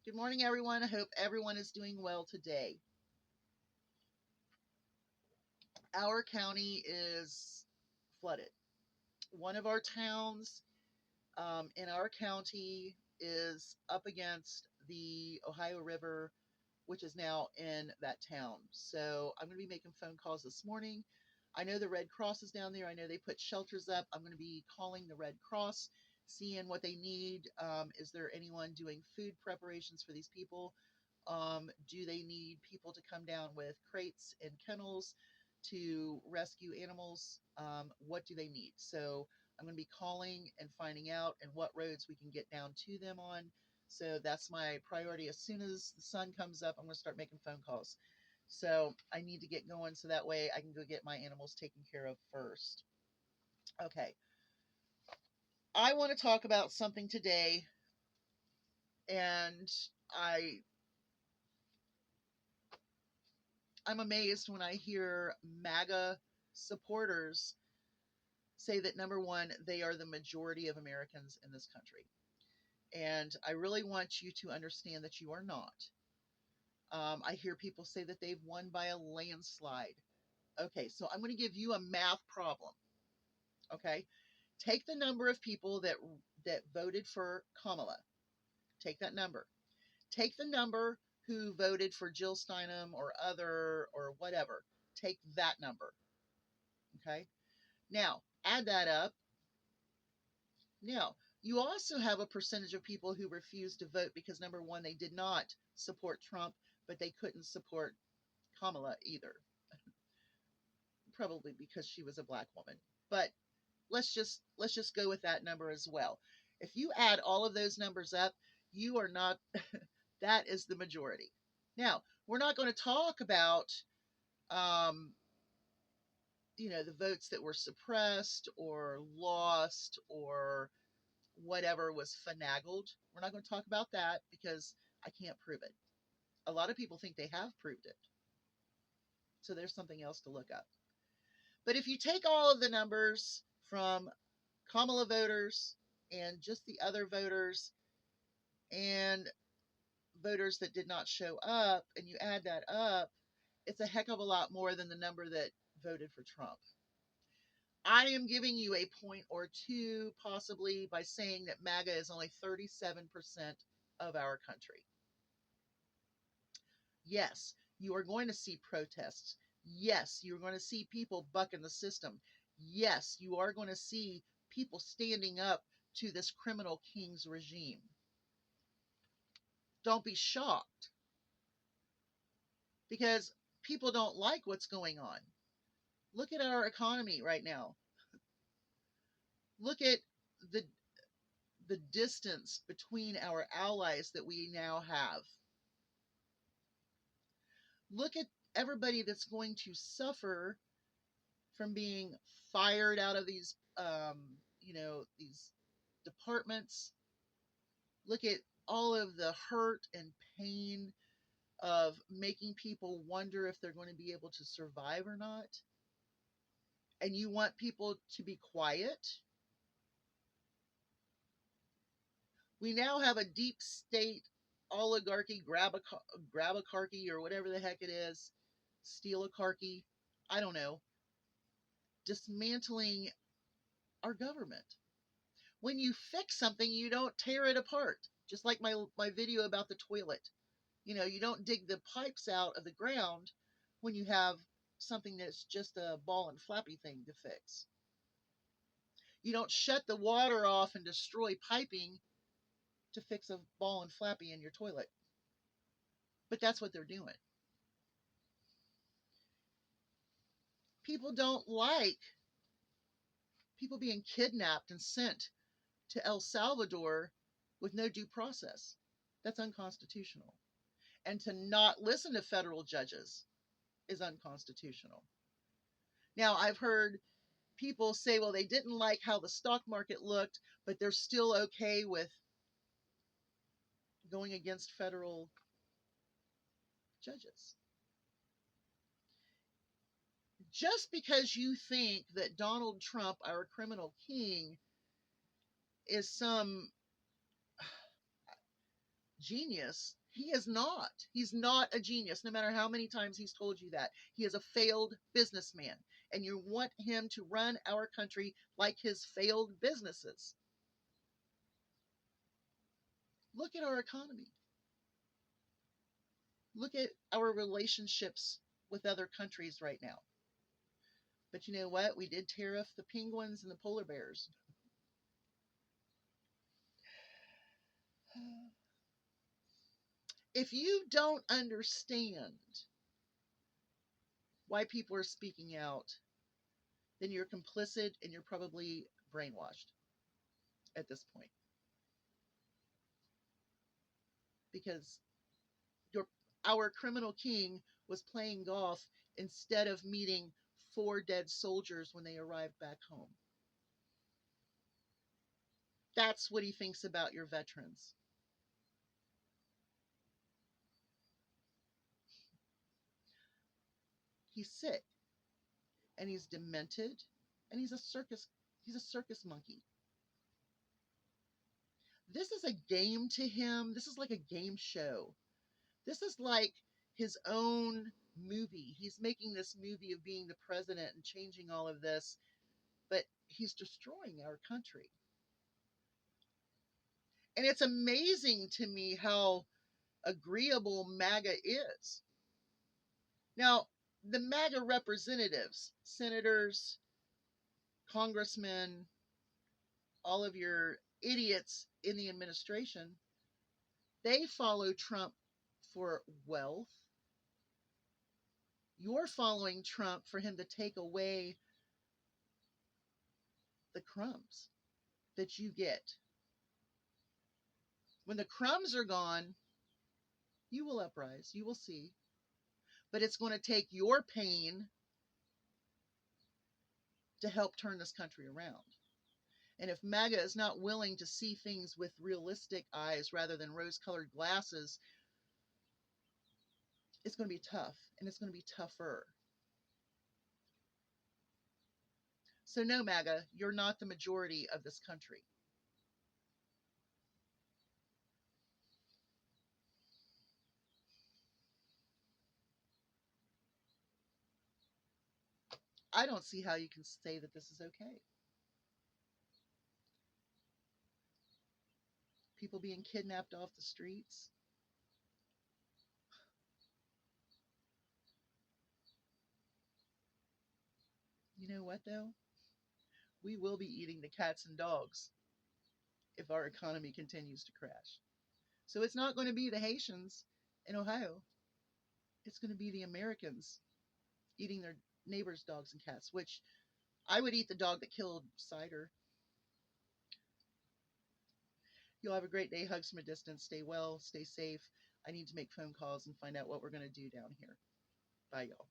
Good morning, everyone. I hope everyone is doing well today. Our county is flooded. One of our towns in our county is up against the Ohio River, which is now in that town. So I'm going to be making phone calls this morning. I know the Red Cross is down there. I know they put shelters up. I'm going to be calling the Red Cross, seeing what they need. Is there anyone doing food preparations for these people? Do they need people to come down with crates and kennels to rescue animals? What do they need? So I'm going to be calling and finding out and what roads we can get down to them on. So that's my priority. As soon as the sun comes up, I'm going to start making phone calls. So I need to get going so that way I can go get my animals taken care of first. Okay. I want to talk about something today, and I I'm amazed when I hear MAGA supporters say that number one, they are the majority of Americans in this country. And I really want you to understand that you are not. I hear people say that they've won by a landslide. Okay, so I'm going to give you a math problem. Okay, take the number of people that voted for Kamala. Take that number. Take the number who voted for Jill Steinem or other or whatever. Take that number. Okay. Now, add that up. Now, you also have a percentage of people who refused to vote because number one, they did not support Trump, but they couldn't support Kamala either. Probably because she was a black woman. But let's just go with that number as well. If you add all of those numbers up, you are not that is the majority. Now, we're not going to talk about um, the votes that were suppressed or lost or whatever was finagled. We're not going to talk about that because I can't prove it. A lot of people think they have proved it. So there's something else to look up. But if you take all of the numbers from Kamala voters and just the other voters and voters that did not show up and you add that up, it's a heck of a lot more than the number that voted for Trump. I am giving you a point or two, possibly, by saying that MAGA is only 37% of our country. Yes, you are going to see protests. Yes, you're going to see people bucking the system. Yes, you are going to see people standing up to this criminal king's regime. Don't be shocked because people don't like what's going on. Look at our economy right now. Look at the the distance between our allies that we now have. Look at everybody that's going to suffer from being fired out of these departments. Look at all of the hurt and pain of making people wonder if they're going to be able to survive or not. And you want people to be quiet. We now have a deep state oligarchy, grabacarchy, or whatever the heck it is, stealacarchy, I don't know, dismantling our government. When you fix something, you don't tear it apart. Just like my video about the toilet. You don't dig the pipes out of the ground when you have something that's just a ball and flappy thing to fix. You don't shut the water off and destroy piping to fix a ball and flappy in your toilet. But that's what they're doing. People don't like people being kidnapped and sent to El Salvador with no due process. That's unconstitutional. And to not listen to federal judges is unconstitutional. Now, I've heard people say, well, they didn't like how the stock market looked, but they're still okay with going against federal judges. Just because you think that Donald Trump, our criminal king, is some genius. He is not. He's not a genius, no matter how many times he's told you that. He is a failed businessman, and you want him to run our country like his failed businesses. Look at our economy. Look at our relationships with other countries right now. But you know what? We did tariff the penguins and the polar bears. If you don't understand why people are speaking out, then you're complicit and you're probably brainwashed at this point. Because your our criminal king was playing golf instead of meeting 4 dead soldiers when they arrived back home. That's what he thinks about your veterans. He's sick and he's demented and he's a circus monkey. This is a game to him. This is like a game show. This is like his own movie. He's making this movie of being the president and changing all of this, but he's destroying our country. And it's amazing to me how agreeable MAGA is. Now, the MAGA representatives, senators, congressmen, all of your idiots in the administration, they follow Trump for wealth. You're following Trump for him to take away the crumbs that you get. When the crumbs are gone, you will uprise, you will see. But it's going to take your pain to help turn this country around. And if MAGA is not willing to see things with realistic eyes rather than rose colored glasses, it's going to be tough and it's going to be tougher. So, no, MAGA, you're not the majority of this country. I don't see how you can say that this is okay. People being kidnapped off the streets. You know what, though? We will be eating the cats and dogs if our economy continues to crash. So it's not going to be the Haitians in Ohio. It's going to be the Americans eating their neighbors' dogs and cats, which I would eat the dog that killed Cider. You'll have a great day. Hugs from a distance. Stay well, stay safe. I need to make phone calls and find out what we're going to do down here. Bye, y'all.